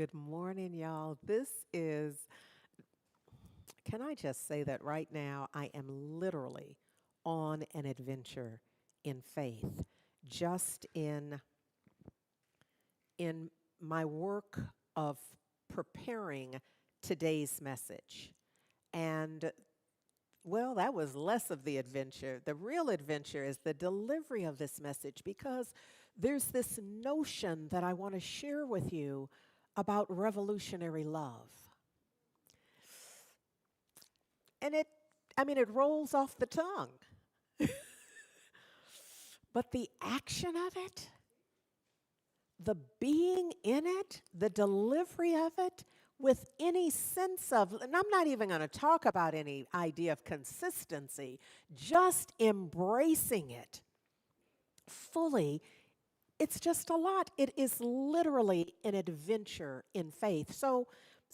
Good morning, y'all. Can I just say that right now I am literally on an adventure in faith, just in my work of preparing today's message. And well, that was less of the adventure. The real adventure is the delivery of this message because there's this notion that I want to share with you about revolutionary love. And it rolls off the tongue. But the action of it, the being in it, the delivery of it, with any sense of, and I'm not even going to talk about any idea of consistency, just embracing it fully, it's just a lot. It is literally an adventure in faith. So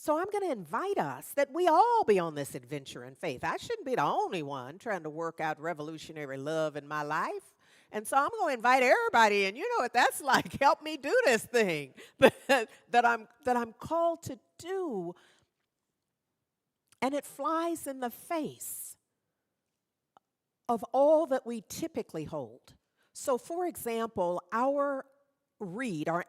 I'm going to invite us that we all be on this adventure in faith. I shouldn't be the only one trying to work out revolutionary love in my life. And so I'm going to invite everybody, and you know what that's like. Help me do this thing that I'm called to do. And it flies in the face of all that we typically hold. So, for example, our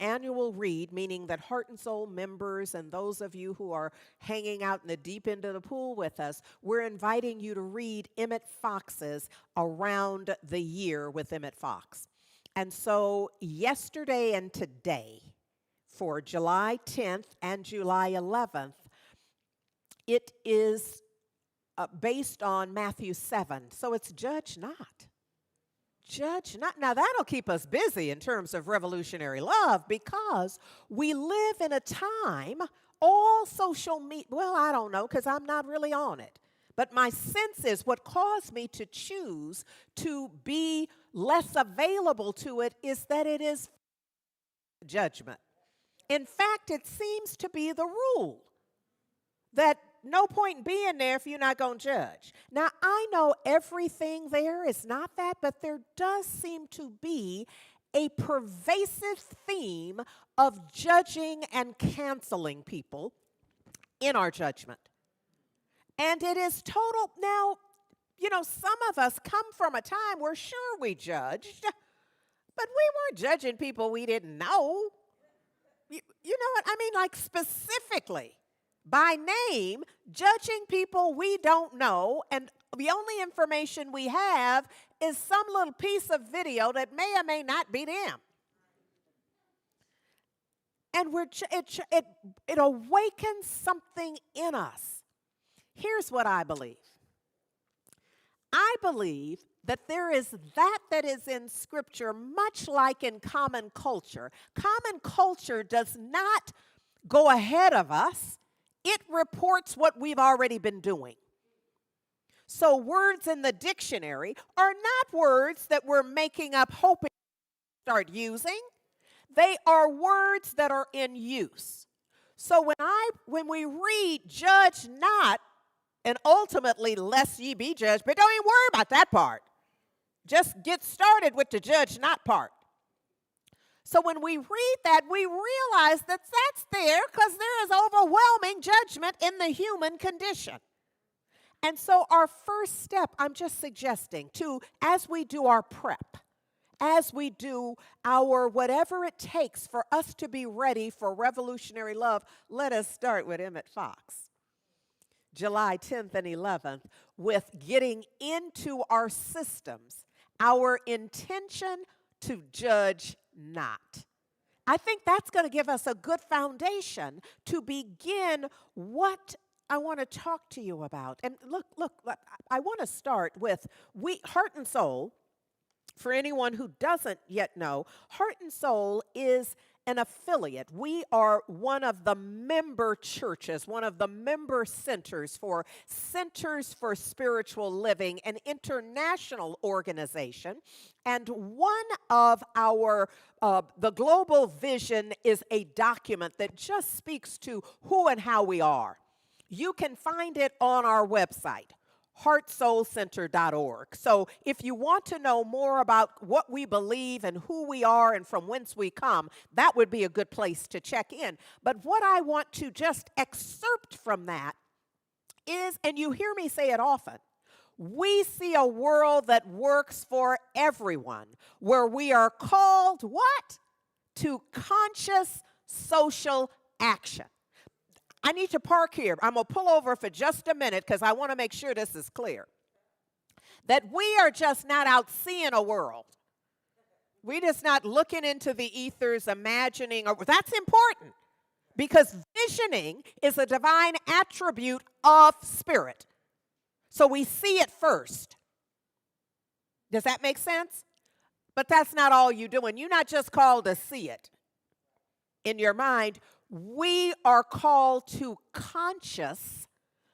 annual read, meaning that Heart and Soul members and those of you who are hanging out in the deep end of the pool with us, we're inviting you to read Emmett Fox's Around the Year with Emmett Fox. And so yesterday and today, for July 10th and July 11th, it is based on Matthew 7. So it's judge not. Judge not. Now, that'll keep us busy in terms of revolutionary love because we live in a time, all social media, well, I don't know because I'm not really on it. But my sense is what caused me to choose to be less available to it is that it is judgment. In fact, it seems to be the rule that no point in being there if you're not going to judge. Now, I know everything there is not that, but there does seem to be a pervasive theme of judging and canceling people in our judgment. And it is total. Now, some of us come from a time where sure we judged, but we weren't judging people we didn't know. You know what I mean? Like specifically. By name, judging people we don't know, and the only information we have is some little piece of video that may or may not be them. And it awakens something in us. Here's what I believe. I believe that there is that is in Scripture, much like in common culture. Common culture does not go ahead of us. It reports what we've already been doing. So words in the dictionary are not words that we're making up, hoping to start using. They are words that are in use. So when we read, judge not, and ultimately, lest ye be judged, but don't even worry about that part. Just get started with the judge not part. So when we read that, we realize that that's there because there is overwhelming judgment in the human condition. And so our first step, I'm just suggesting, as we do our prep, as we do our whatever it takes for us to be ready for revolutionary love, let us start with Emmett Fox. July 10th and 11th, with getting into our systems, our intention to judge not. I think that's going to give us a good foundation to begin what I want to talk to you about. And look, I want to start with Heart and Soul. For anyone who doesn't yet know, Heart and Soul is an affiliate. We are one of the member churches, one of the member centers for Centers for Spiritual Living, an international organization. And one of our, the global vision is a document that just speaks to who and how we are. You can find it on our website, heartsoulcenter.org. So if you want to know more about what we believe and who we are and from whence we come, that would be a good place to check in. But what I want to just excerpt from that is, and you hear me say it often, we see a world that works for everyone, where we are called what? To conscious social action. I need to park here. I'm going to pull over for just a minute because I want to make sure this is clear. That we are just not out seeing a world. We're just not looking into the ethers, imagining. That's important because visioning is a divine attribute of spirit. So we see it first. Does that make sense? But that's not all you're doing. You're not just called to see it in your mind. We are called to conscious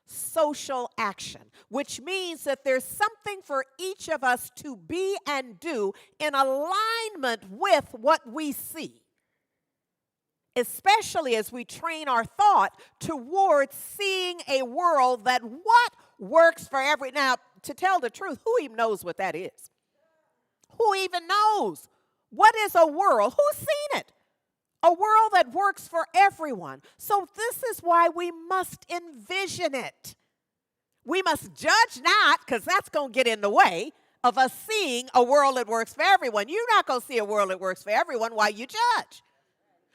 social action, which means that there's something for each of us to be and do in alignment with what we see, especially as we train our thought towards seeing a world that what works for every. Now, to tell the truth, who even knows what that is? Who even knows? What is a world? Who's seen it? A world that works for everyone. So this is why we must envision it. We must judge not, because that's going to get in the way of us seeing a world that works for everyone. You're not going to see a world that works for everyone while you judge.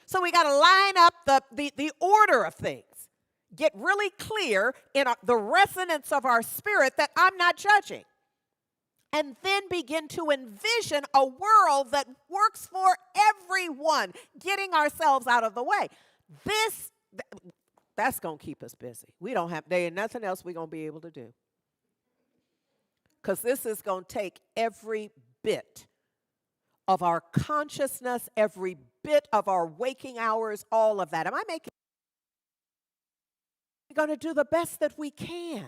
So we got to line up the order of things. Get really clear in the resonance of our spirit that I'm not judging. And then begin to envision a world that works for everyone, getting ourselves out of the way. That's going to keep us busy. There ain't nothing else we're going to be able to do. Because this is going to take every bit of our consciousness, every bit of our waking hours, all of that. We're going to do the best that we can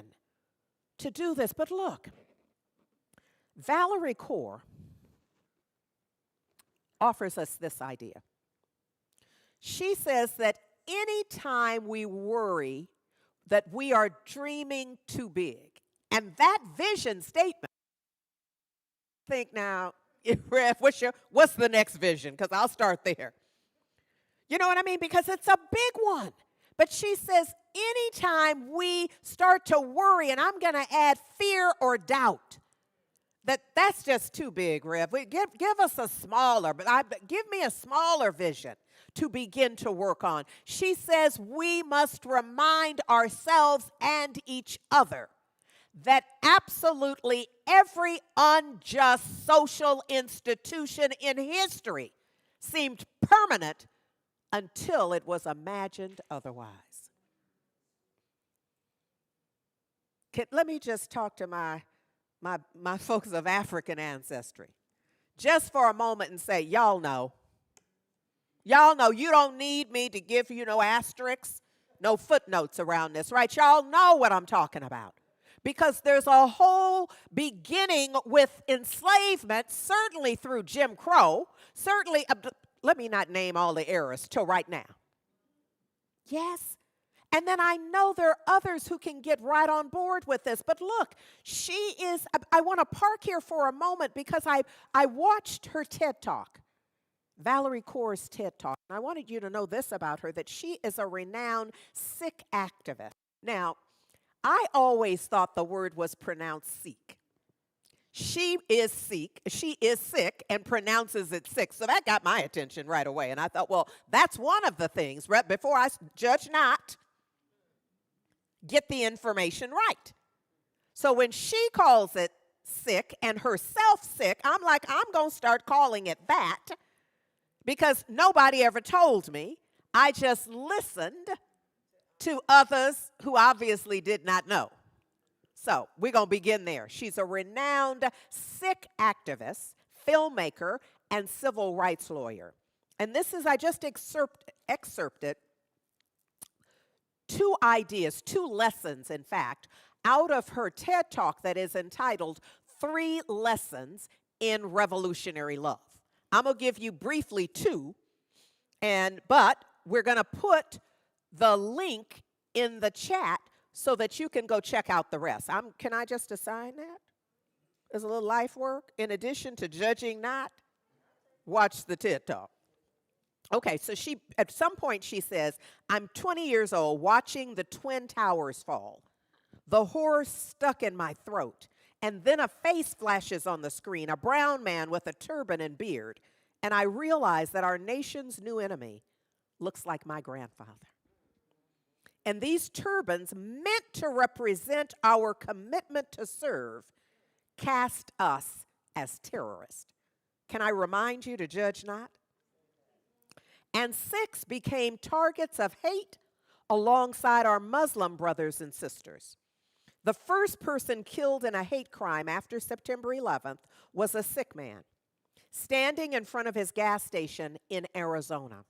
to do this. But look. Valerie Kaur offers us this idea. She says that anytime we worry that we are dreaming too big, and that vision statement, think now, Rev, what's the next vision? Because I'll start there. You know what I mean? Because it's a big one. But she says anytime we start to worry, and I'm going to add fear or doubt, that's just too big, Rev. Give us a smaller, give me a smaller vision to begin to work on. She says we must remind ourselves and each other that absolutely every unjust social institution in history seemed permanent until it was imagined otherwise. Let me just talk to my folks of African ancestry just for a moment and say, y'all know you don't need me to give you no asterisks, no footnotes around this, right? Y'all know what I'm talking about. Because there's a whole beginning with enslavement, certainly through Jim Crow, certainly, let me not name all the eras till right now. Yes. And then I know there are others who can get right on board with this. But look, I want to park here for a moment because I watched her TED Talk, Valerie Kaur's TED Talk. And I wanted you to know this about her, that she is a renowned Sikh activist. Now, I always thought the word was pronounced Sikh. She is Sikh and pronounces it Sikh. So that got my attention right away. And I thought, well, that's one of the things. Right before I judge not, get the information right. So when she calls it Sikh and herself Sikh, I'm like, I'm going to start calling it that because nobody ever told me. I just listened to others who obviously did not know. So we're going to begin there. She's a renowned Sikh activist, filmmaker, and civil rights lawyer. And this is, I just excerpted two ideas, two lessons, in fact, out of her TED Talk that is entitled 3 Lessons in Revolutionary Love. I'm going to give you briefly 2, but we're going to put the link in the chat so that you can go check out the rest. Can I just assign that as a little life work? In addition to judging not, watch the TED Talk. Okay, so at some point she says, I'm 20 years old watching the Twin Towers fall. The horror stuck in my throat. And then a face flashes on the screen, a brown man with a turban and beard. And I realize that our nation's new enemy looks like my grandfather. And these turbans, meant to represent our commitment to serve, cast us as terrorists. Can I remind you to judge not? And 6 became targets of hate alongside our Muslim brothers and sisters. The first person killed in a hate crime after September 11th was a Sikh man standing in front of his gas station in Arizona.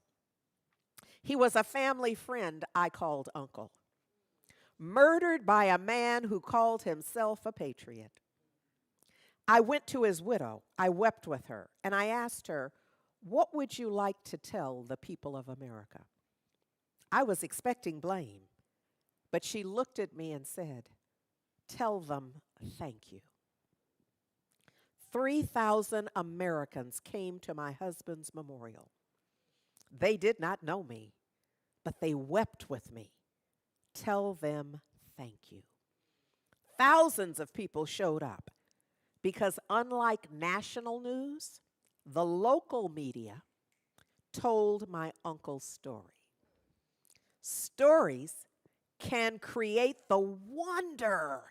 He was a family friend I called uncle, murdered by a man who called himself a patriot. I went to his widow. I wept with her, and I asked her, what would you like to tell the people of America? I was expecting blame, but she looked at me and said, tell them thank you. 3,000 Americans came to my husband's memorial. They did not know me, but they wept with me. Tell them thank you. Thousands of people showed up because, unlike national news, the local media told my uncle's story. Stories can create the wonder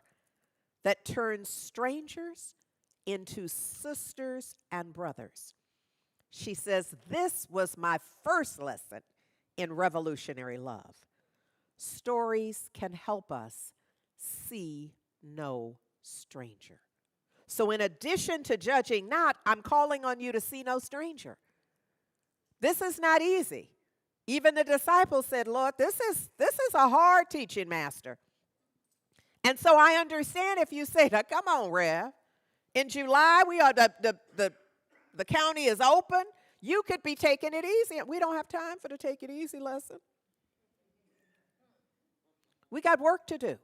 that turns strangers into sisters and brothers. She says, this was my first lesson in revolutionary love. Stories can help us see no stranger. So in addition to judging not, I'm calling on you to see no stranger. This is not easy. Even the disciples said, Lord, this is a hard teaching, Master. And so I understand if you say, now, come on, Rev. In July, the county is open. You could be taking it easy. We don't have time for the take it easy lesson. We got work to do.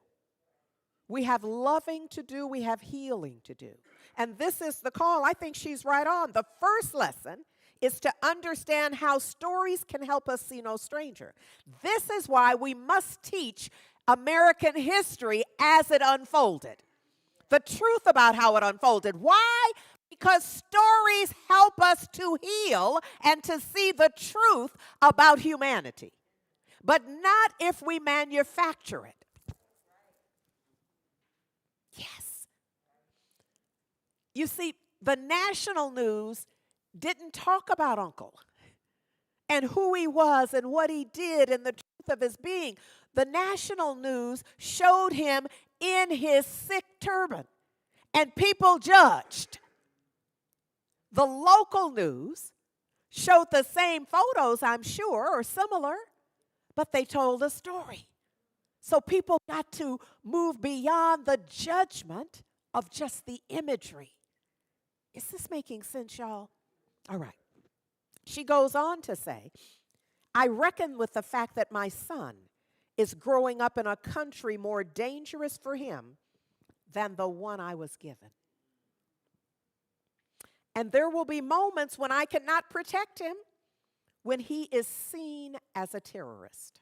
We have loving to do. We have healing to do. And this is the call. I think she's right on. The first lesson is to understand how stories can help us see no stranger. This is why we must teach American history as it unfolded. The truth about how it unfolded. Why? Because stories help us to heal and to see the truth about humanity. But not if we manufacture it. Yes. You see, the national news didn't talk about Uncle and who he was and what he did and the truth of his being. The national news showed him in his Sikh turban, and people judged. The local news showed the same photos, I'm sure, or similar, but they told a story. So people got to move beyond the judgment of just the imagery. Is this making sense, y'all? All right. She goes on to say, I reckon with the fact that my son is growing up in a country more dangerous for him than the one I was given. And there will be moments when I cannot protect him, when he is seen as a terrorist.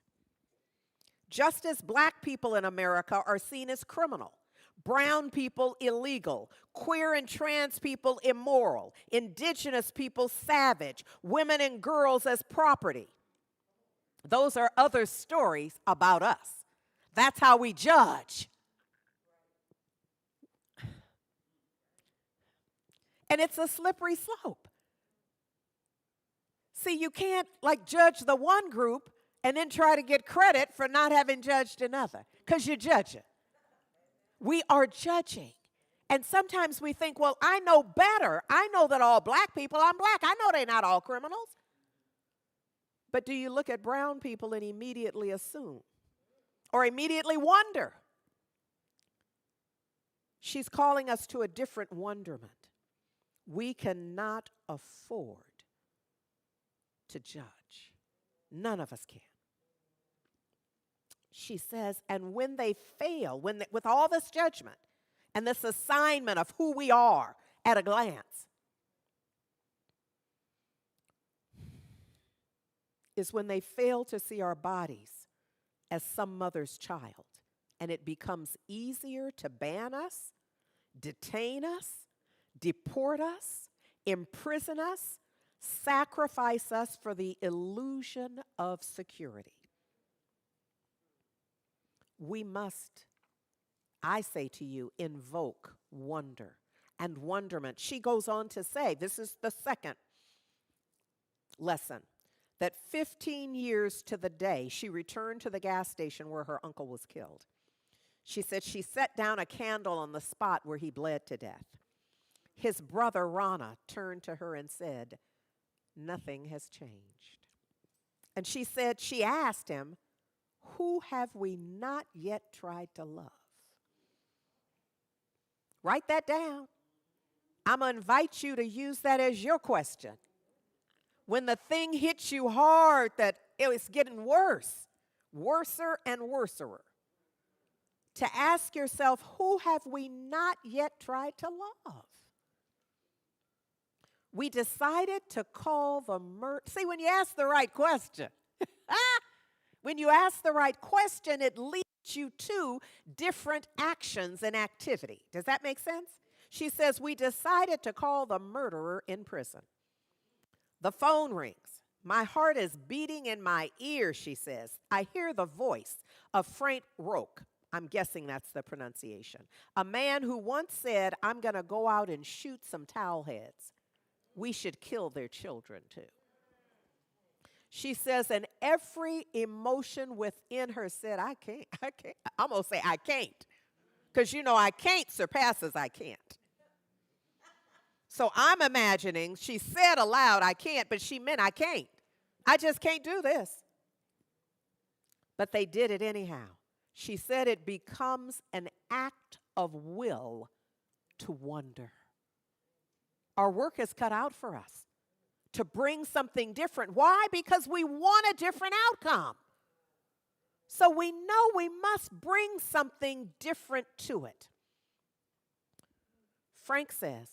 Just as black people in America are seen as criminal, brown people illegal, queer and trans people immoral, indigenous people savage, women and girls as property. Those are other stories about us. That's how we judge. And it's a slippery slope. See, you can't judge the one group and then try to get credit for not having judged another, because you're judging. We are judging. And sometimes we think, well, I know better. I know that all black people, I'm black. I know they're not all criminals. But do you look at brown people and immediately assume or immediately wonder? She's calling us to a different wonderment. We cannot afford to judge. None of us can. She says, and when they fail, with all this judgment and this assignment of who we are at a glance, is when they fail to see our bodies as some mother's child. And it becomes easier to ban us, detain us, deport us, imprison us, sacrifice us for the illusion of security. We must, I say to you, invoke wonder and wonderment. She goes on to say, this is the second lesson, that 15 years to the day she returned to the gas station where her uncle was killed. She said she set down a candle on the spot where he bled to death. His brother, Rana, turned to her and said, nothing has changed. And she said, she asked him, who have we not yet tried to love? Write that down. I'm going to invite you to use that as your question. When the thing hits you hard that it's getting worse, worser and worser, to ask yourself, who have we not yet tried to love? We decided to call the murder. See, when you ask the right question, when you ask the right question, it leads you to different actions and activity. Does that make sense? She says, we decided to call the murderer in prison. The phone rings. My heart is beating in my ear, she says. I hear the voice of Frank Roque. I'm guessing that's the pronunciation. A man who once said, I'm going to go out and shoot some towel heads. We should kill their children too. She says, and every emotion within her said, I can't. I'm going to say I can't. Because you know I can't surpasses I can't. So I'm imagining she said aloud, I can't, but she meant I can't. I just can't do this. But they did it anyhow. She said it becomes an act of will to wonder. Our work is cut out for us to bring something different. Why? Because we want a different outcome. So we know we must bring something different to it. Frank says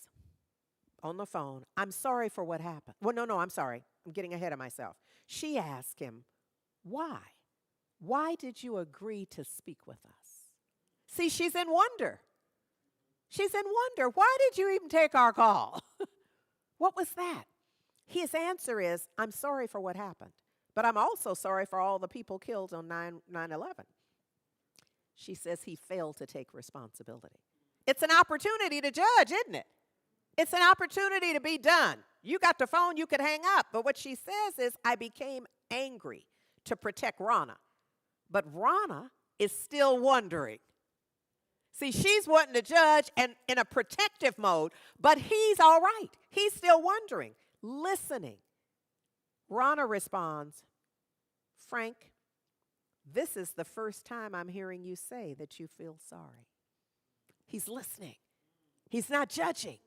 on the phone, I'm sorry for what happened. Well, no, I'm sorry. I'm getting ahead of myself. She asked him, why? Why did you agree to speak with us? See, she's in wonder. She's in wonder. Why did you even take our call? What was that? His answer is, I'm sorry for what happened, but I'm also sorry for all the people killed on 9/11. She says he failed to take responsibility. It's an opportunity to judge, isn't it? It's an opportunity to be done. You got the phone, you could hang up. But what she says is, I became angry to protect Rana. But Rana is still wondering. See, she's wanting to judge and in a protective mode, but he's all right. He's still wondering, listening. Rana responds, Frank, this is the first time I'm hearing you say that you feel sorry. He's listening. He's not judging.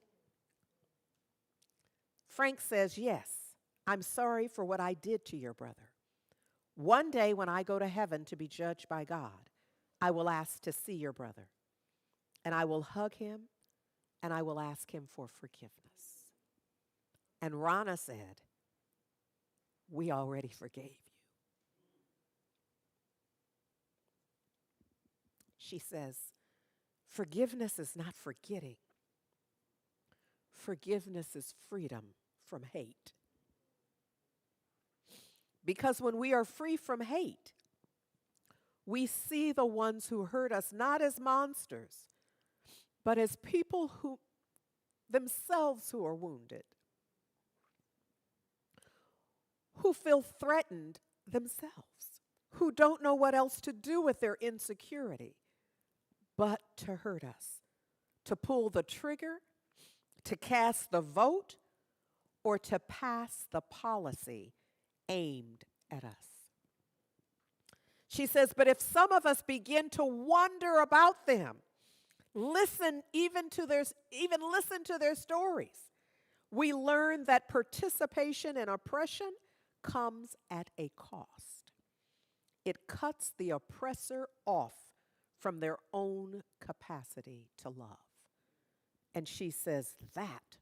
Frank says, yes, I'm sorry for what I did to your brother. One day when I go to heaven to be judged by God, I will ask to see your brother. And I will hug him, and I will ask him for forgiveness. And Rana said, we already forgave you. She says, forgiveness is not forgetting. Forgiveness is freedom from hate. Because when we are free from hate, we see the ones who hurt us not as monsters, but as people who themselves who are wounded, who feel threatened themselves, who don't know what else to do with their insecurity but to hurt us, to pull the trigger, to cast the vote, or to pass the policy aimed at us. She says, but if some of us begin to wonder about them, listen to their stories, we learn that participation in oppression comes at a cost. It cuts the oppressor off from their own capacity to love. And she says that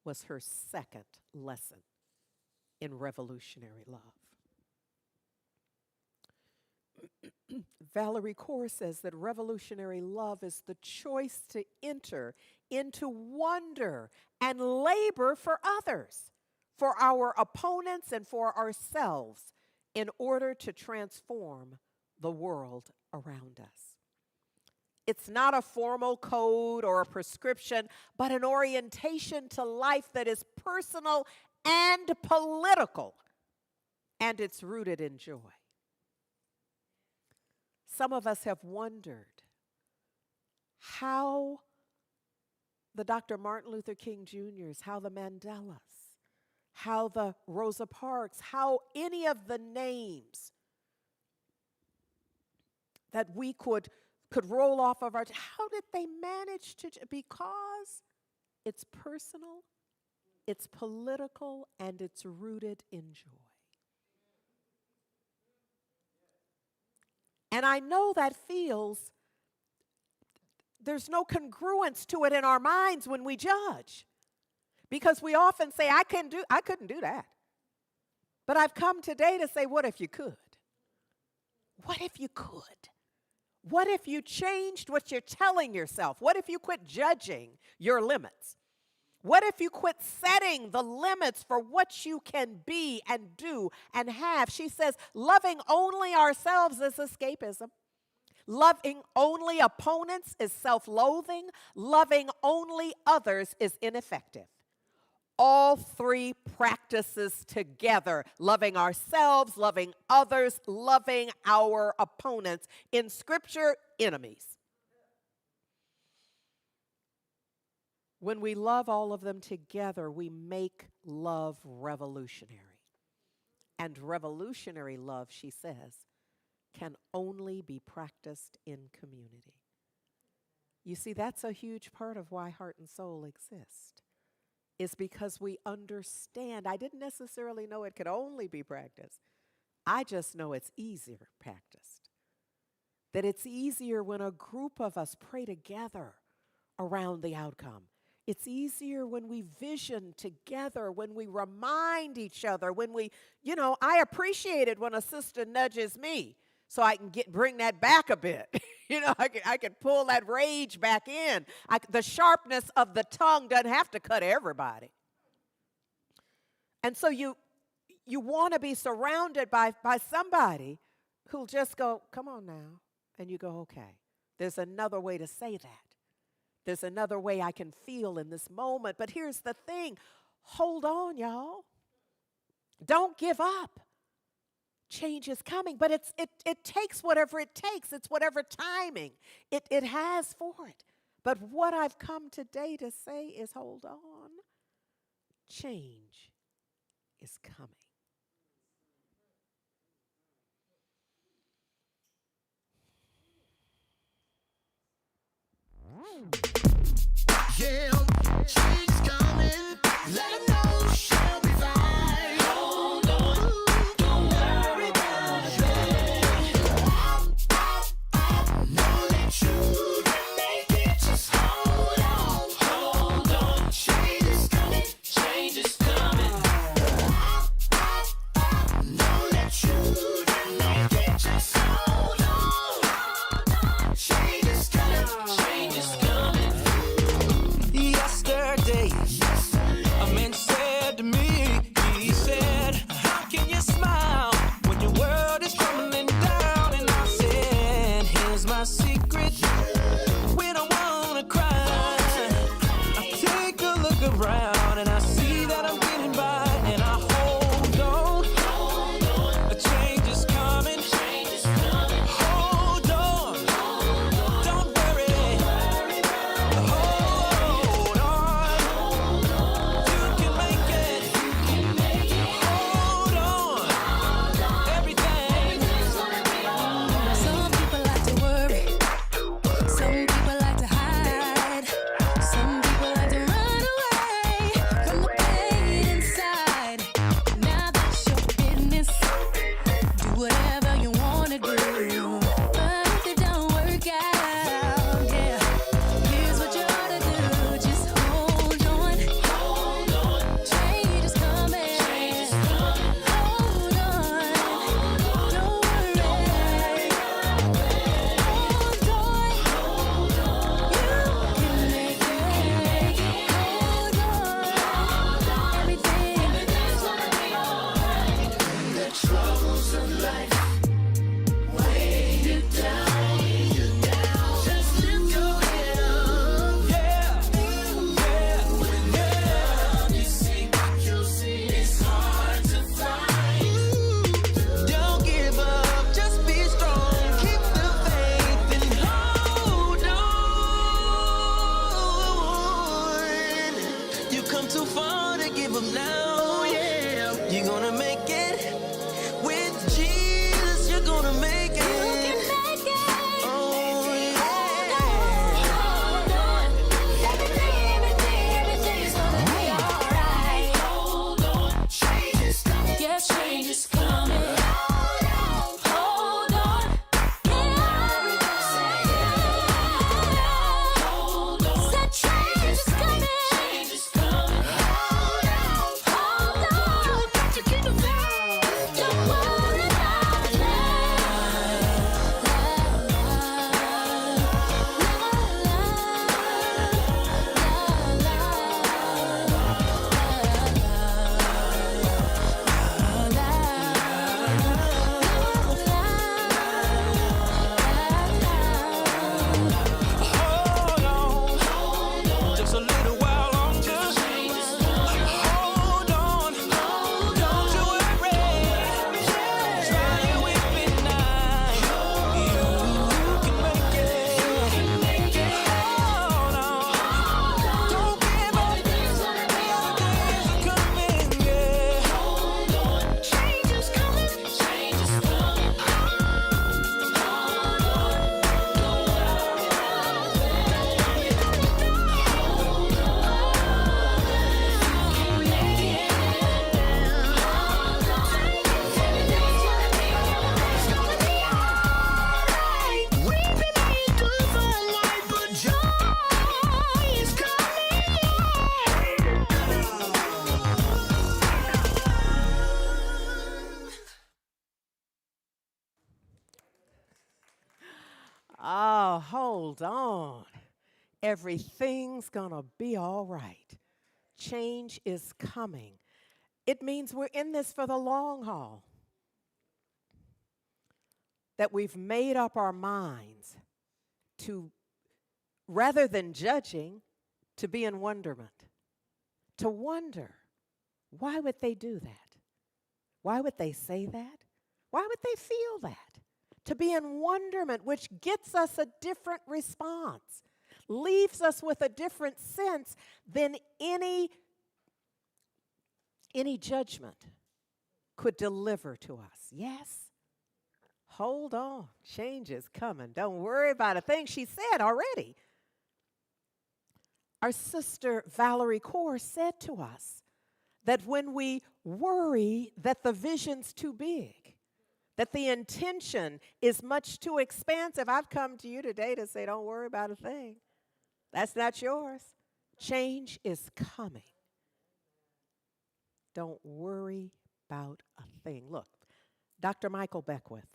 was her second lesson in revolutionary love. Valerie Kaur says that revolutionary love is the choice to enter into wonder and labor for others, for our opponents, and for ourselves in order to transform the world around us. It's not a formal code or a prescription, but an orientation to life that is personal and political, and it's rooted in joy. Some of us have wondered how the Dr. Martin Luther King Jr.'s, how the Mandelas, how the Rosa Parks, how any of the names that we could roll off of our, how did they manage to, because it's personal, it's political, and it's rooted in joy. And I know that feels, there's no congruence to it in our minds when we judge. Because we often say, I couldn't do that. But I've come today to say, what if you could? What if you could? What if you changed what you're telling yourself? What if you quit judging your limits? What if you quit setting the limits for what you can be and do and have? She says, loving only ourselves is escapism. Loving only opponents is self-loathing. Loving only others is ineffective. All three practices together, loving ourselves, loving others, loving our opponents, in Scripture, enemies. When we love all of them together, we make love revolutionary. And revolutionary love, she says, can only be practiced in community. You see, that's a huge part of why Heart and Soul exist, is because we understand. I didn't necessarily know it could only be practiced. I just know it's easier practiced. That it's easier when a group of us pray together around the outcome. It's easier when we vision together, when we remind each other, when we, I appreciate it when a sister nudges me so I can bring that back a bit. I can pull that rage back in. The sharpness of the tongue doesn't have to cut everybody. And so you want to be surrounded by somebody who'll just go, come on now. And you go, okay, there's another way to say that. There's another way I can feel in this moment. But here's the thing. Hold on, y'all. Don't give up. Change is coming, but it takes whatever it takes. It's whatever timing it has for it. But what I've come today to say is, hold on. Change is coming. Yeah, change is coming. Let 'em know she'll be fine. Hold on, don't worry about it. Know that you can make it. Just hold on. Change is coming. Change is coming. Oh, hold on. Everything's gonna be all right. Change is coming. It means we're in this for the long haul. That we've made up our minds to, rather than judging, to be in wonderment. To wonder, why would they do that? Why would they say that? Why would they feel that? To be in wonderment, which gets us a different response, leaves us with a different sense than any judgment could deliver to us. Yes? Hold on. Change is coming. Don't worry about a thing. She said already. Our sister Valerie Kaur said to us that when we worry that the vision's too big, that the intention is much too expansive. I've come to you today to say, don't worry about a thing. That's not yours. Change is coming. Don't worry about a thing. Look, Dr. Michael Beckwith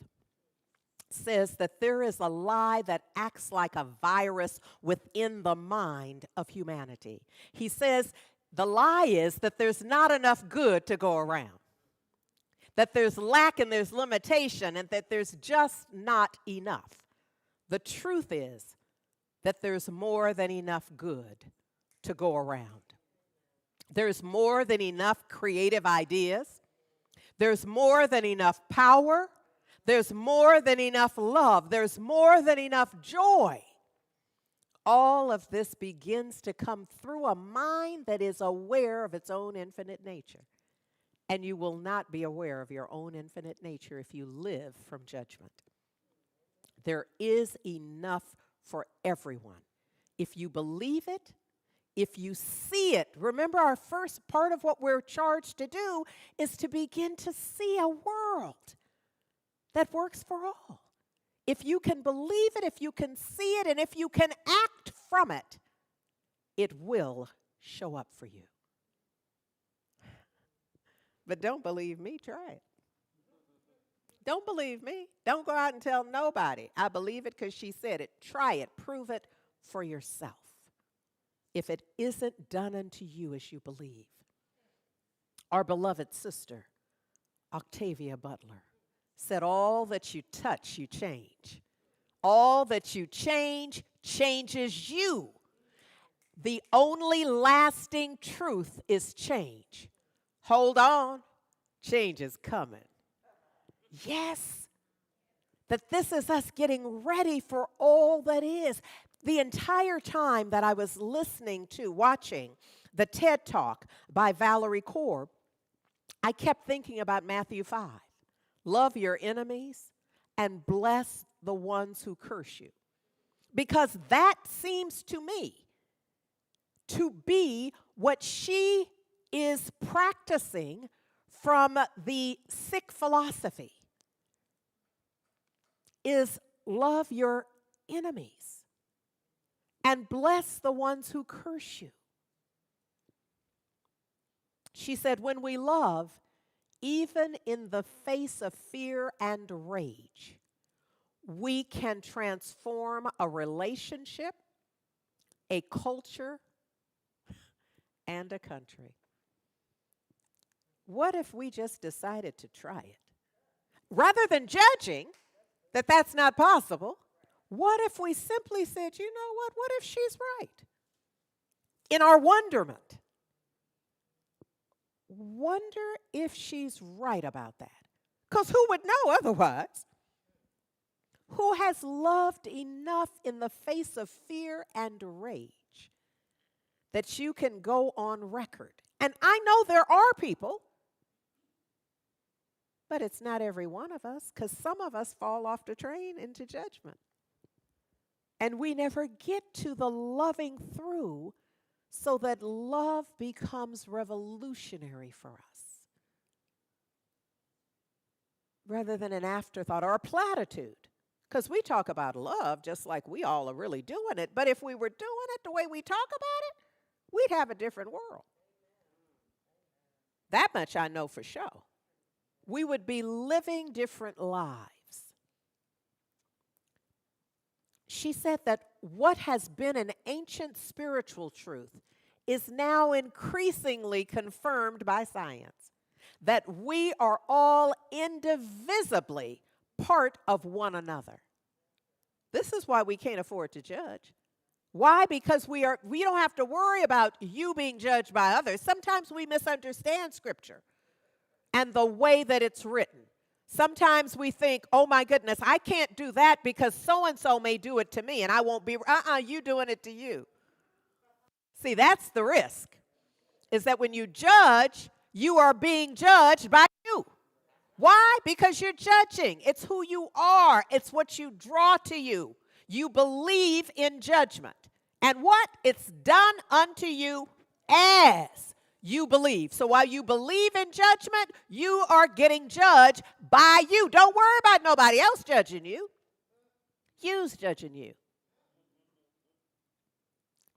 says that there is a lie that acts like a virus within the mind of humanity. He says the lie is that there's not enough good to go around, that there's lack and there's limitation, and that there's just not enough. The truth is that there's more than enough good to go around. There's more than enough creative ideas. There's more than enough power. There's more than enough love. There's more than enough joy. All of this begins to come through a mind that is aware of its own infinite nature. And you will not be aware of your own infinite nature if you live from judgment. There is enough for everyone. If you believe it, if you see it. Remember, our first part of what we're charged to do is to begin to see a world that works for all. If you can believe it, if you can see it, and if you can act from it, it will show up for you. But don't believe me, try it. Don't believe me. Don't go out and tell nobody. I believe it because she said it. Try it. Prove it for yourself. If it isn't done unto you as you believe. Our beloved sister, Octavia Butler, said, all that you touch, you change. All that you change changes you. The only lasting truth is change. Hold on, change is coming. Yes, that this is us getting ready for all that is. The entire time that I was listening to, watching the TED Talk by Valerie Korb, I kept thinking about Matthew 5. Love your enemies and bless the ones who curse you. Because that seems to me to be what she is practicing from the Sikh philosophy, is love your enemies and bless the ones who curse you. She said, when we love, even in the face of fear and rage, we can transform a relationship, a culture, and a country. What if we just decided to try it? Rather than judging that that's not possible, what if we simply said, you know what? What if she's right? In our wonderment, wonder if she's right about that. Because who would know otherwise? Who has loved enough in the face of fear and rage that you can go on record? And I know there are people, but it's not every one of us, because some of us fall off the train into judgment. And we never get to the loving through so that love becomes revolutionary for us, rather than an afterthought or a platitude. Because we talk about love just like we all are really doing it. But if we were doing it the way we talk about it, we'd have a different world. That much I know for sure. We would be living different lives. She said that what has been an ancient spiritual truth is now increasingly confirmed by science, that we are all indivisibly part of one another. This is why we can't afford to judge. Why? Because we don't have to worry about you being judged by others. Sometimes we misunderstand Scripture and the way that it's written. Sometimes we think, oh my goodness, I can't do that because so-and-so may do it to me and I won't be, you doing it to you. See, that's the risk, is that when you judge, you are being judged by you. Why? Because you're judging. It's who you are. It's what you draw to you. You believe in judgment. And what? It's done unto you as you believe. So while you believe in judgment, you are getting judged by you. Don't worry about nobody else judging you. You's judging you.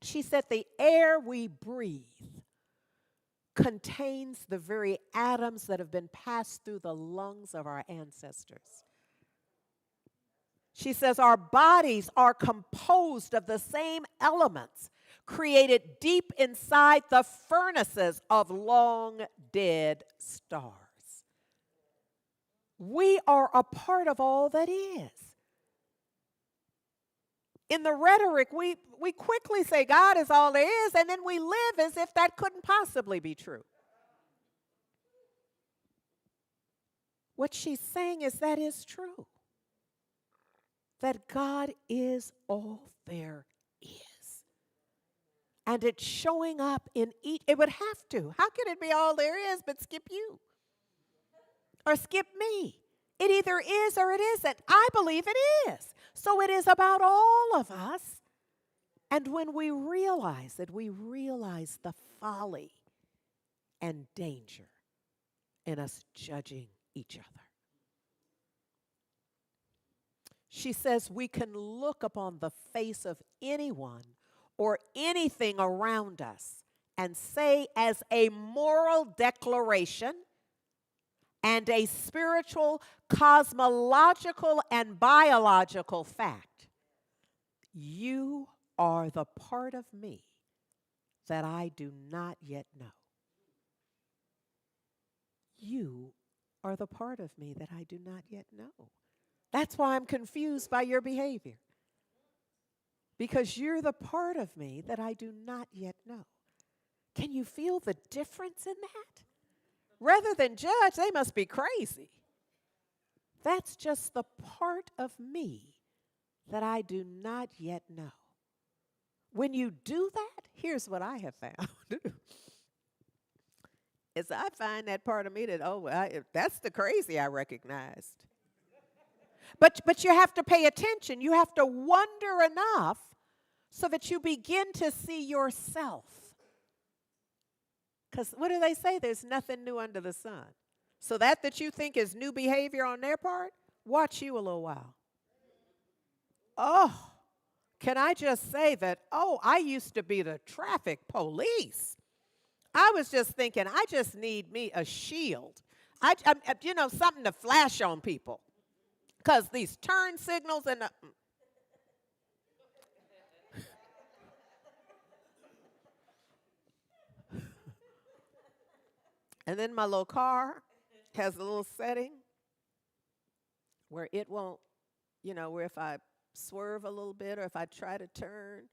She said the air we breathe contains the very atoms that have been passed through the lungs of our ancestors. She says our bodies are composed of the same elements created deep inside the furnaces of long dead stars. We are a part of all that is. In the rhetoric, we quickly say God is all there is, and then we live as if that couldn't possibly be true. What she's saying is that is true. That God is all there is. And it's showing up in each, it would have to. How can it be all there is but skip you? Or skip me? It either is or it isn't. I believe it is. So it is about all of us. And when we realize it, we realize the folly and danger in us judging each other. She says we can look upon the face of anyone or anything around us and say as a moral declaration and a spiritual, cosmological, and biological fact, you are the part of me that I do not yet know. You or the part of me that I do not yet know? That's why I'm confused by your behavior. Because you're the part of me that I do not yet know. Can you feel the difference in that? Rather than judge, they must be crazy. That's just the part of me that I do not yet know. When you do that, here's what I have found. Is I find that part of me that, that's the crazy I recognized. But you have to pay attention. You have to wonder enough so that you begin to see yourself. Because what do they say? There's nothing new under the sun. So that you think is new behavior on their part, watch you a little while. Oh, can I just say that, I used to be the traffic police. I was just thinking, I just need me a shield. Something to flash on people. Because these turn signals and and then my little car has a little setting where it won't, where if I swerve a little bit or if I try to turn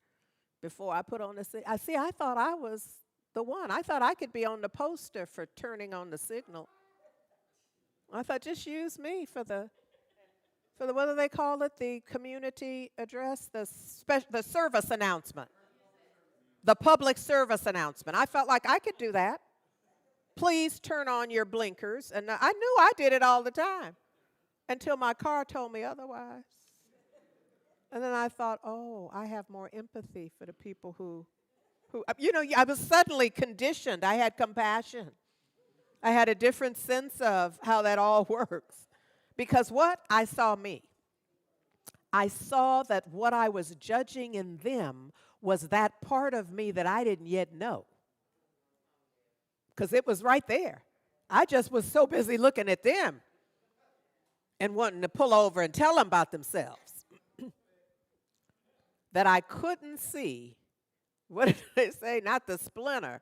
before I put on the signal. I thought I was the one. I thought I could be on the poster for turning on the signal. I thought just use me for the what do they call it? The community address, the service announcement. The public service announcement. I felt like I could do that. Please turn on your blinkers. And I knew I did it all the time until my car told me otherwise. And then I thought, I have more empathy for the people who, I was suddenly conditioned. I had compassion. I had a different sense of how that all works. Because what? I saw me. I saw that what I was judging in them was that part of me that I didn't yet know. Because it was right there. I just was so busy looking at them and wanting to pull over and tell them about themselves that I couldn't see, what did they say? Not the splinter,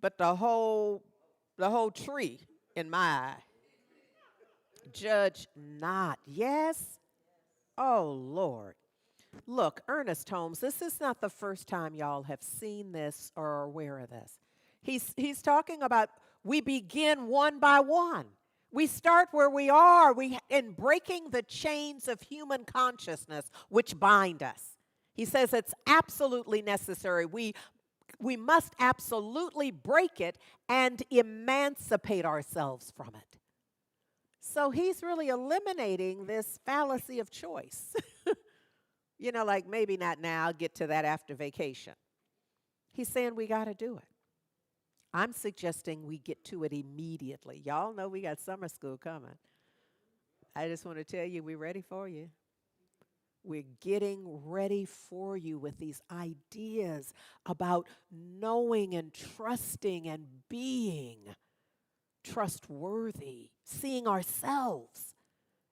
but the whole tree in my eye. Judge not. Yes? Oh, Lord. Look, Ernest Holmes, this is not the first time y'all have seen this or are aware of this. He's talking about we begin one by one. We start where we are in breaking the chains of human consciousness which bind us. He says it's absolutely necessary. We must absolutely break it and emancipate ourselves from it. So he's really eliminating this fallacy of choice. Like maybe not now, I'll get to that after vacation. He's saying we got to do it. I'm suggesting we get to it immediately. Y'all know we got summer school coming. I just want to tell you, we're ready for you. We're getting ready for you with these ideas about knowing and trusting and being trustworthy, seeing ourselves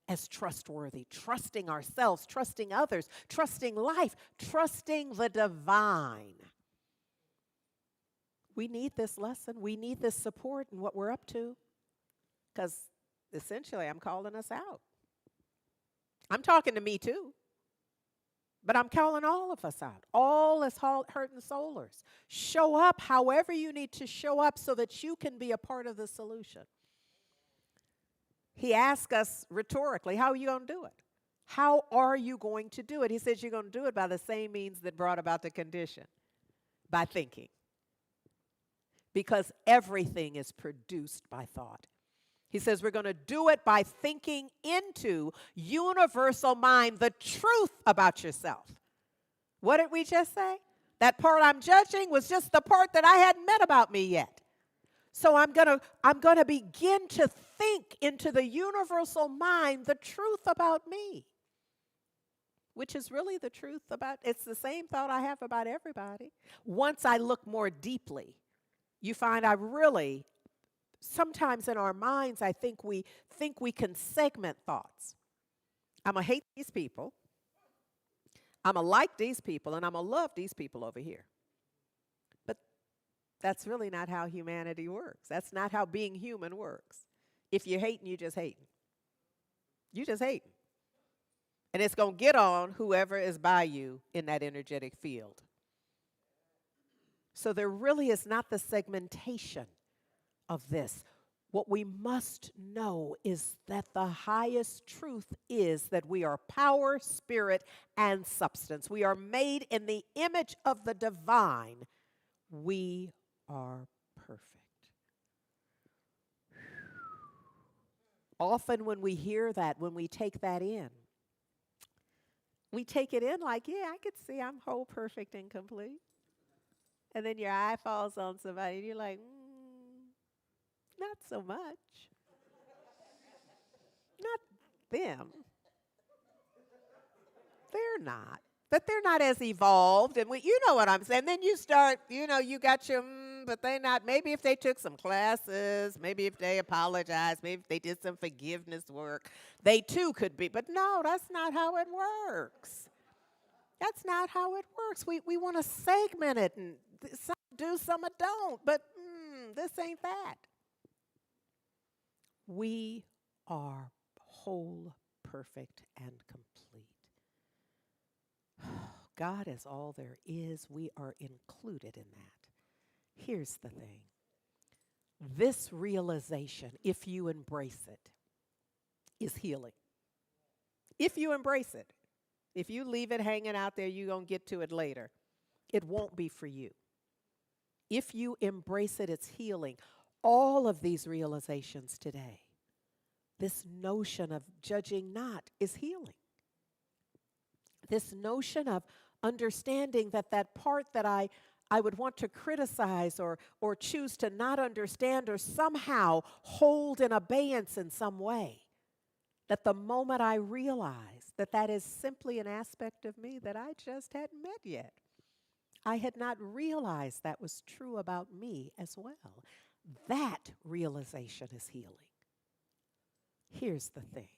as trustworthy, trusting ourselves, trusting others, trusting life, trusting the divine. We need this lesson. We need this support in what we're up to because essentially I'm calling us out. I'm talking to me too, but I'm calling all of us out, all as hurt and soulers. Show up however you need to show up so that you can be a part of the solution. He asks us rhetorically, how are you going to do it? How are you going to do it? He says you're going to do it by the same means that brought about the condition, by thinking. Because everything is produced by thought. He says we're going to do it by thinking into universal mind the truth about yourself. What did we just say? That part I'm judging was just the part that I hadn't met about me yet. So I'm going to begin to think into the universal mind the truth about me, which is really the truth it's the same thought I have about everybody. Once I look more deeply, you find sometimes in our minds, I think we can segment thoughts. I'm going to hate these people. I'm going to like these people, and I'm going to love these people over here. But that's really not how humanity works. That's not how being human works. If you're hating, you just hating. You just hating. And it's going to get on whoever is by you in that energetic field. So there really is not the segmentation of this. What we must know is that the highest truth is that we are power, spirit, and substance. We are made in the image of the divine. We are perfect. Often when we hear that, when we take that in, we take it in like, yeah, I could see I'm whole, perfect, and complete. And then your eye falls on somebody and you're like, not so much. Not them. They're not. But they're not as evolved. And you know what I'm saying. Then you start, you got your, but they not. Maybe if they took some classes, maybe if they apologized, maybe if they did some forgiveness work, they too could be. But no, that's not how it works. That's not how it works. We want to segment it and some do, some don't. But this ain't that. We are whole, perfect, and complete. God is all there is. We are included in that. Here's the thing. This realization, if you embrace it, is healing. If you embrace it. If you leave it hanging out there, you're going to get to it later. It won't be for you. If you embrace it, it's healing. All of these realizations today, this notion of judging not is healing. This notion of understanding that part that I would want to criticize or choose to not understand or somehow hold in abeyance in some way, that the moment I realize that is simply an aspect of me that I just hadn't met yet. I had not realized that was true about me as well. That realization is healing. Here's the thing.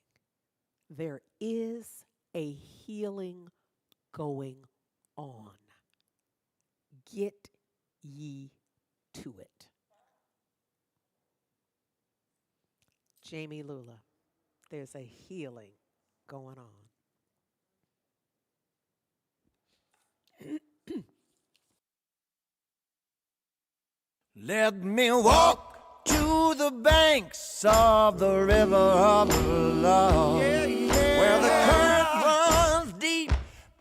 There is a healing going on. Get ye to it. Jamie Lula, there's a healing going on. Let me walk to the banks of the river of love, where the current runs deep,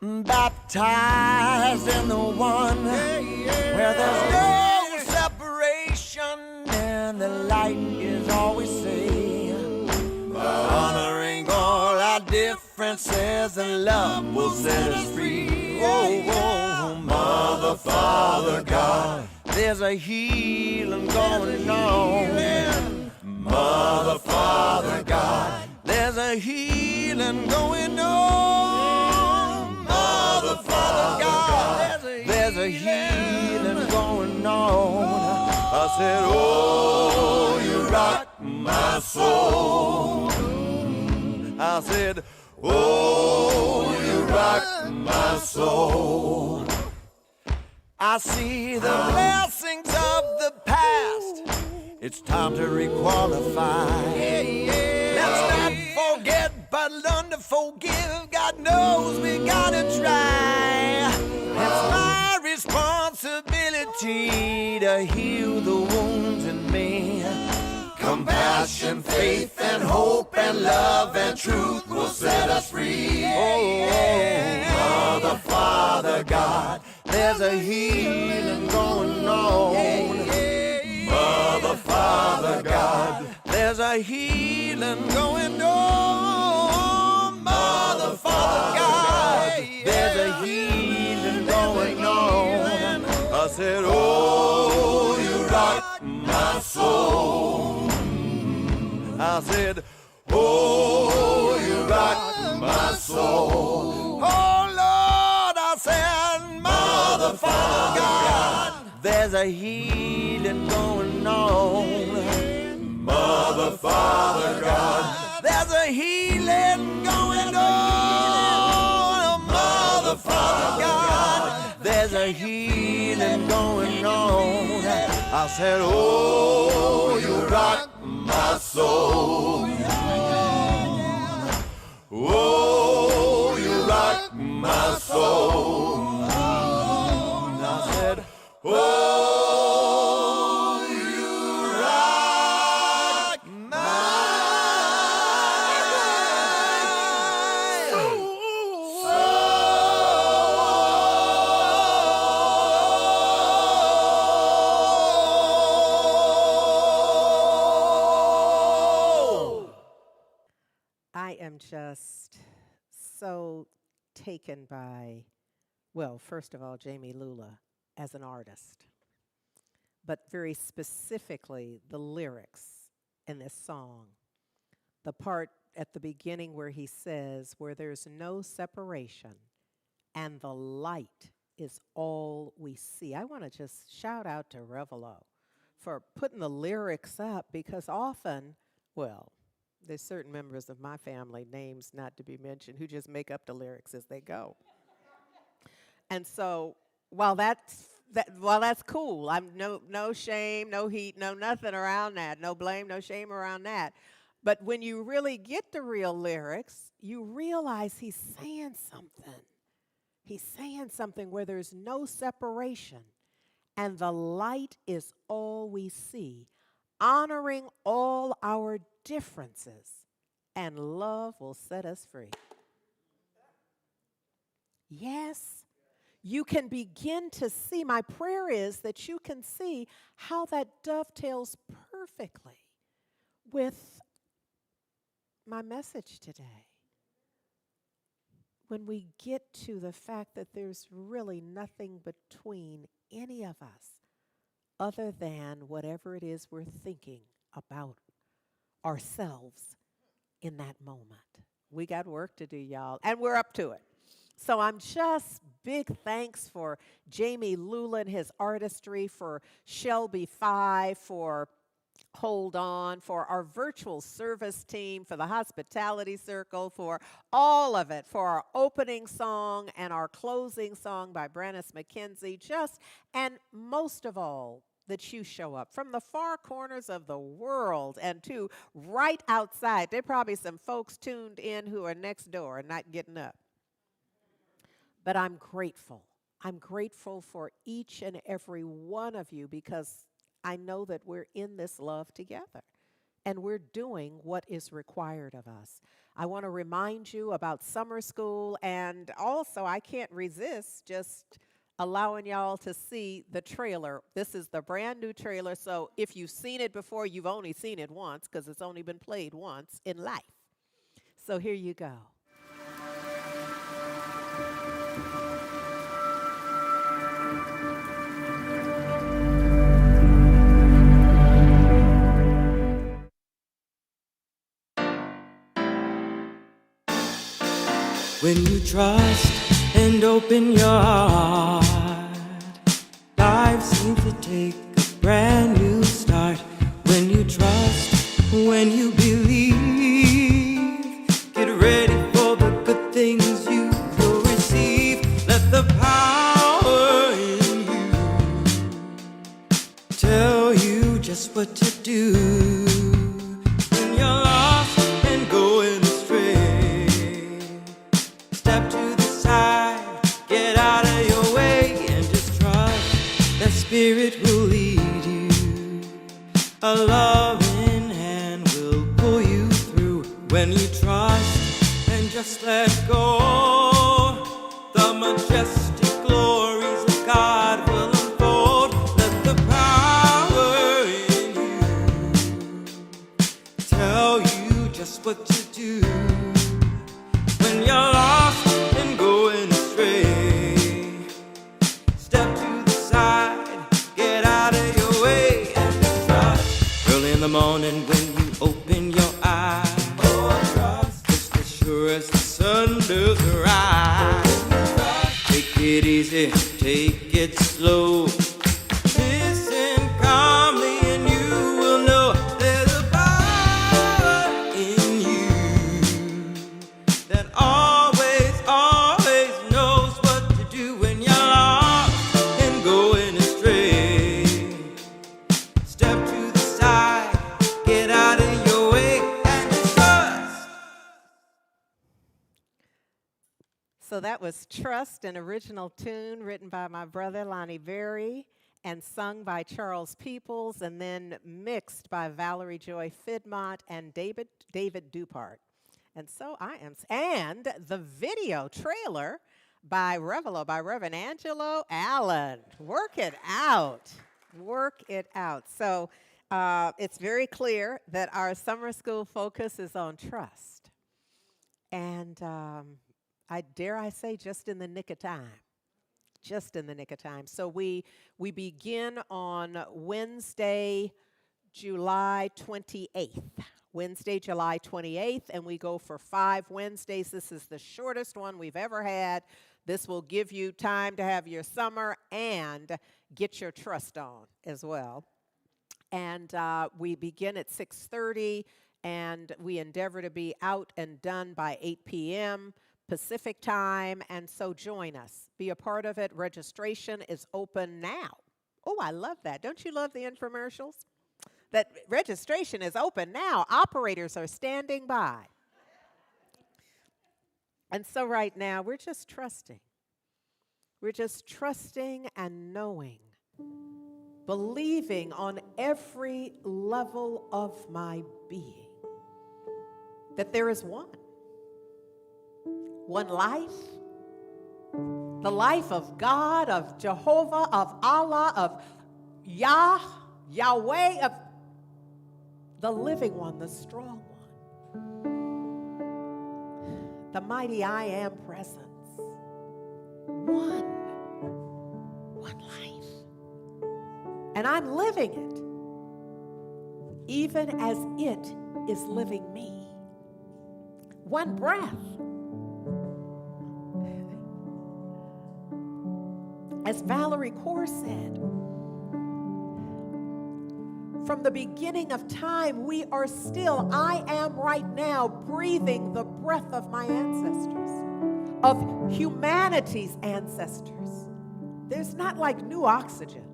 baptized in the one, where there's no separation and the light is always seen, honoring all our differences, and love will set us free. Oh, Mother, Father, God, there's a healing going on. Mother, Father, God, there's a healing going on. Mother, Father, God, there's a healing going on. I said, oh, you rock my soul. I said, oh, you rock my soul. I see the blessings of the past. It's time to requalify. Let's not forget, but learn to forgive. God knows we gotta try. It's my responsibility to heal the wounds in me. Compassion, faith, and hope, and love, and truth will set us free. Oh, Mother, Father, God, there's a healing going on. Mother, Father, God, there's a healing going on. Mother, Father, God, there's a healing going on. I said, oh, you rock my soul. I said, oh, you rock my soul. Oh, Lord, I said, Mother, Father, God, there's a healing going on. Mother, Father, God, there's a healing going on. Mother, Father, God, there's a healing going on. I said, oh, you rock my soul. soul. Oh, you rock my soul. I said, oh, you rock my soul. I am just so taken by, well, first of all, Jamie Lula as an artist, but very specifically the lyrics in this song. The part at the beginning where he says, where there's no separation and the light is all we see. I want to just shout out to Revelo for putting the lyrics up because often, well, there's certain members of my family, names not to be mentioned, who just make up the lyrics as they go. And so while that's cool, I'm no shame, no heat, no nothing around that, no blame, no shame around that. But when you really get the real lyrics, you realize he's saying something. He's saying something where there's no separation, and the light is all we see, honoring all our differences, and love will set us free. Yes, you can begin to see. My prayer is that you can see how that dovetails perfectly with my message today. When we get to the fact that there's really nothing between any of us other than whatever it is we're thinking about ourselves in that moment. We got work to do, y'all, and we're up to it. So I'm just big thanks for Jamie Lula and his artistry, for Shelby Five, for Hold On, for our virtual service team, for the hospitality circle, for all of it, for our opening song and our closing song by Brannis McKenzie, and most of all, that you show up from the far corners of the world and to right outside. There are probably some folks tuned in who are next door and not getting up. But I'm grateful. I'm grateful for each and every one of you because I know that we're in this love together and we're doing what is required of us. I want to remind you about summer school, and also I can't resist just allowing y'all to see the trailer. This is the brand new trailer, so if you've seen it before, you've only seen it once because it's only been played once in life. So here you go. When you trust and open your heart, life seems to take a brand new start. When you trust, when you believe, get ready for the good things you will receive. Let the power in you tell you just what to do. When you're lost and going astray, step to the side, get out of your way, and just trust that Spirit will lead you. A loving hand will pull you through. When you trust and just let go, the majestic glories of God will unfold. Let the power in you tell you just what to do. When you're lost and going astray, step to the side, get out of your way, and trust. Early in the morning when you open your eyes, oh, trust. Just as sure as the sun does rise. Take it easy, take it slow. Listen calmly and you will know there's a power in you that always knows what to do when you're lost and going astray. Step to the side, get out of your So that was Trust, an original tune written by my brother Lonnie Berry and sung by Charles Peoples and then mixed by Valerie Joy Fidmont and David Dupart. And so and the video trailer by Revelo, by Reverend Angelo Allen. Work it out. Work it out. So it's very clear that our summer school focus is on trust. And I say just in the nick of time. Just in the nick of time. So we begin on Wednesday, July 28th. Wednesday, July 28th, and we go for 5 Wednesdays. This is the shortest one we've ever had. This will give you time to have your summer and get your trust on as well. And we begin at 6:30, and we endeavor to be out and done by 8 p.m. Pacific time, and so join us. Be a part of it. Registration is open now. Oh, I love that. Don't you love the infomercials? That registration is open now. Operators are standing by. And so right now, we're just trusting. We're just trusting and knowing, believing on every level of my being that there is one life, the life of God, of Jehovah, of Allah, of Yahweh, of the living one, the strong one, the mighty I am presence. One life. And I'm living it, even as it is living me. One breath. As Valerie Kaur said, from the beginning of time, I am right now breathing the breath of my ancestors, of humanity's ancestors. There's not like new oxygen.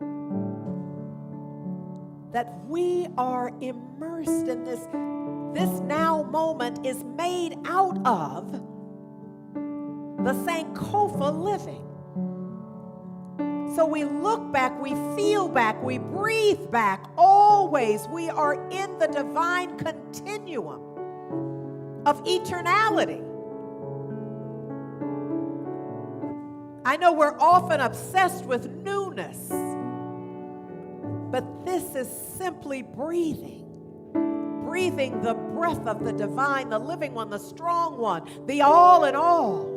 That we are immersed in this now moment is made out of the Sankofa living. So we look back, we feel back, we breathe back. Always we are in the divine continuum of eternality. I know we're often obsessed with newness, but this is simply breathing the breath of the divine, the living one, the strong one, the all in all.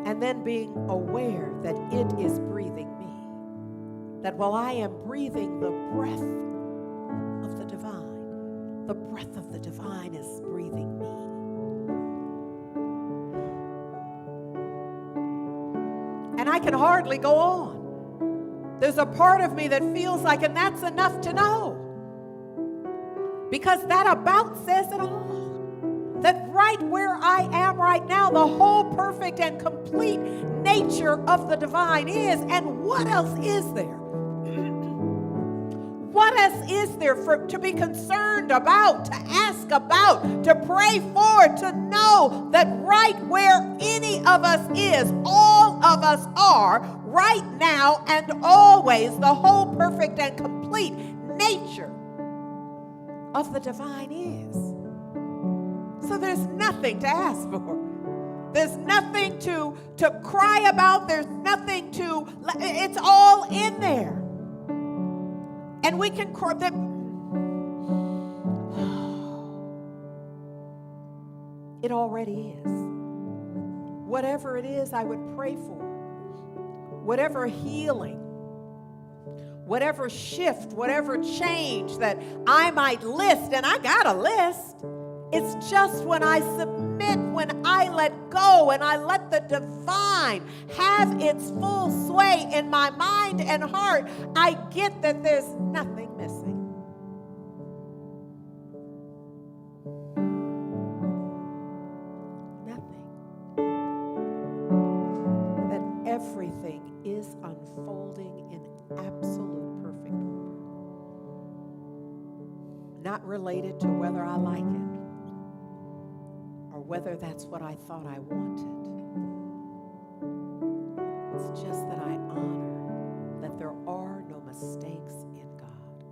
And then being aware that it is breathing me. That while I am breathing the breath of the breath of the divine is breathing me. And I can hardly go on. There's a part of me that feels like, and that's enough to know. Because that about says it all. That right where I am right now, the whole perfect and complete nature of the divine is. And what else is there? What else is there to be concerned about, to ask about, to pray for, to know that right where any of us is, all of us are, right now and always, the whole perfect and complete nature of the divine is. So there's nothing to ask for. There's nothing to cry about. There's nothing it's all in there. And we can cry that. It already is. Whatever it is, I would pray for. Whatever healing, whatever shift, whatever change that I might list, and I got a list. It's just when I submit, when I let go, and I let the divine have its full sway in my mind and heart, I get that there's nothing missing. Nothing. That everything is unfolding in absolute perfect order. Not related to whether I like it, whether that's what I thought I wanted. It's just that I honor that there are no mistakes in God.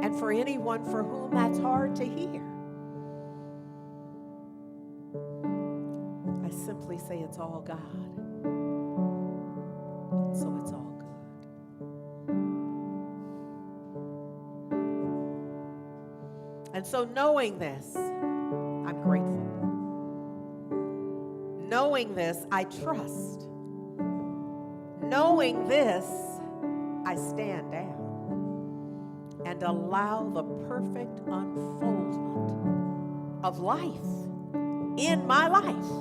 And for anyone for whom that's hard to hear, I simply say it's all God. So it's all good. And so knowing this, I'm grateful. Knowing this, I trust. Knowing this, I stand down and allow the perfect unfoldment of life in my life.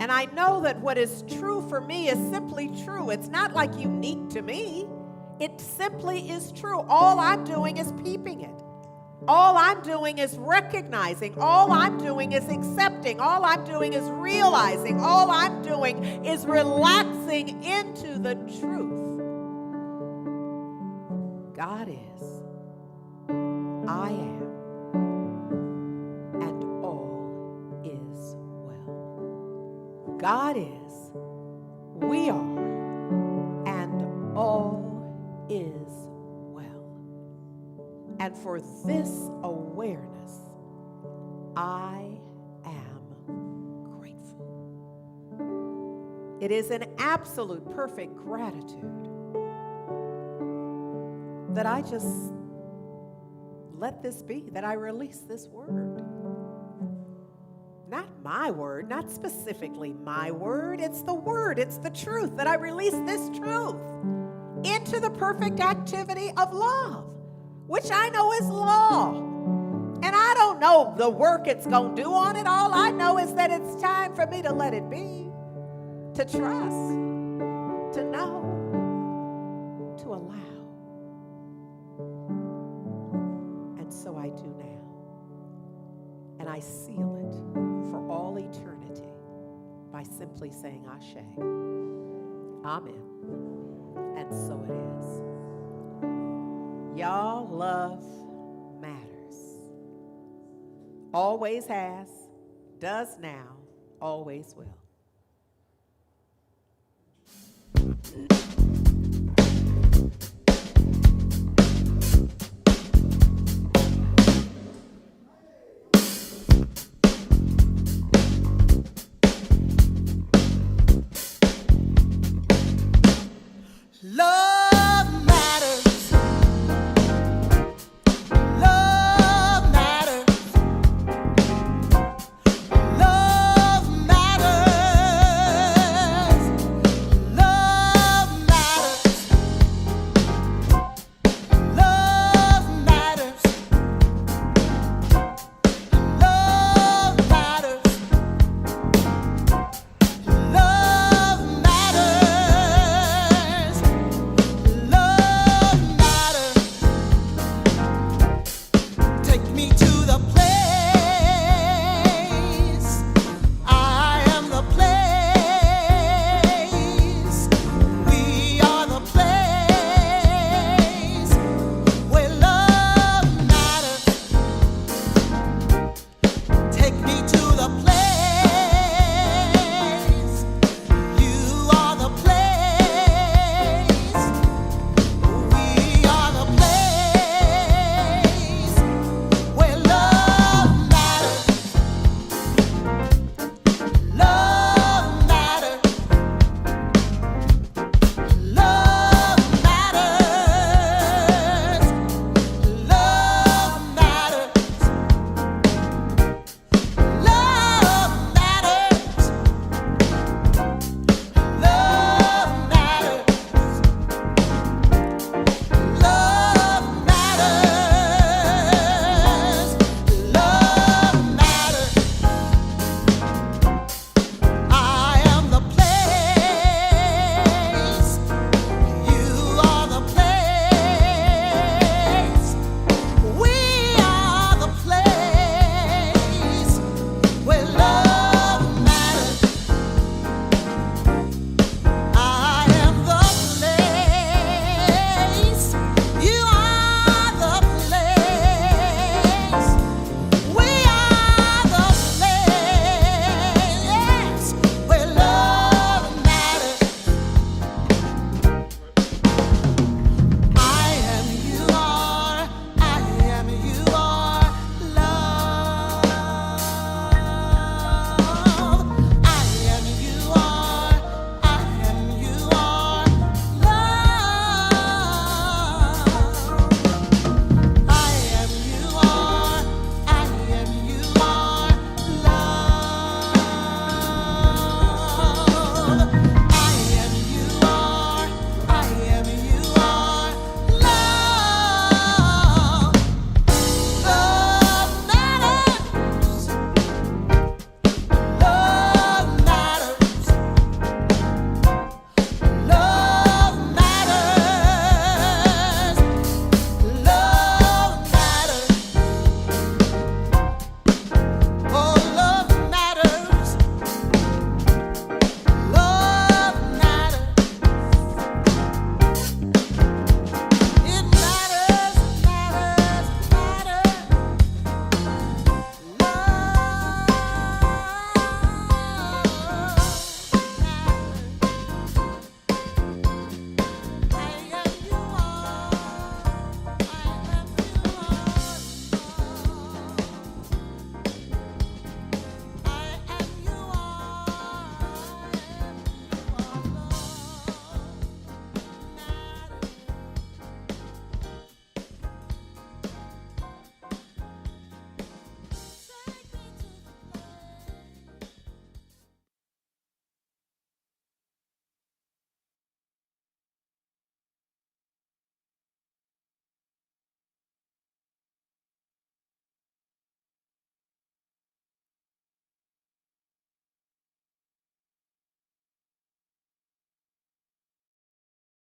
And I know that what is true for me is simply true. It's not like unique to me. It simply is true. All I'm doing is peeping it. All I'm doing is recognizing. All I'm doing is accepting. All I'm doing is realizing. All I'm doing is relaxing into the truth. God is, I am, and all is well. God is, we are, and all is well. And for this awareness, I am grateful. It is an absolute perfect gratitude that I just let this be, that I release this word. Not my word, not specifically my word. It's the word, it's the truth, that I release this truth into the perfect activity of love, which I know is law. And I don't know the work it's going to do on it. All I know is that it's time for me to let it be, to trust, to know, to allow. And so I do now. And I seal it for all eternity by simply saying Ashe. Amen. And so it is. Y'all, love matters. Always has, does now, always will.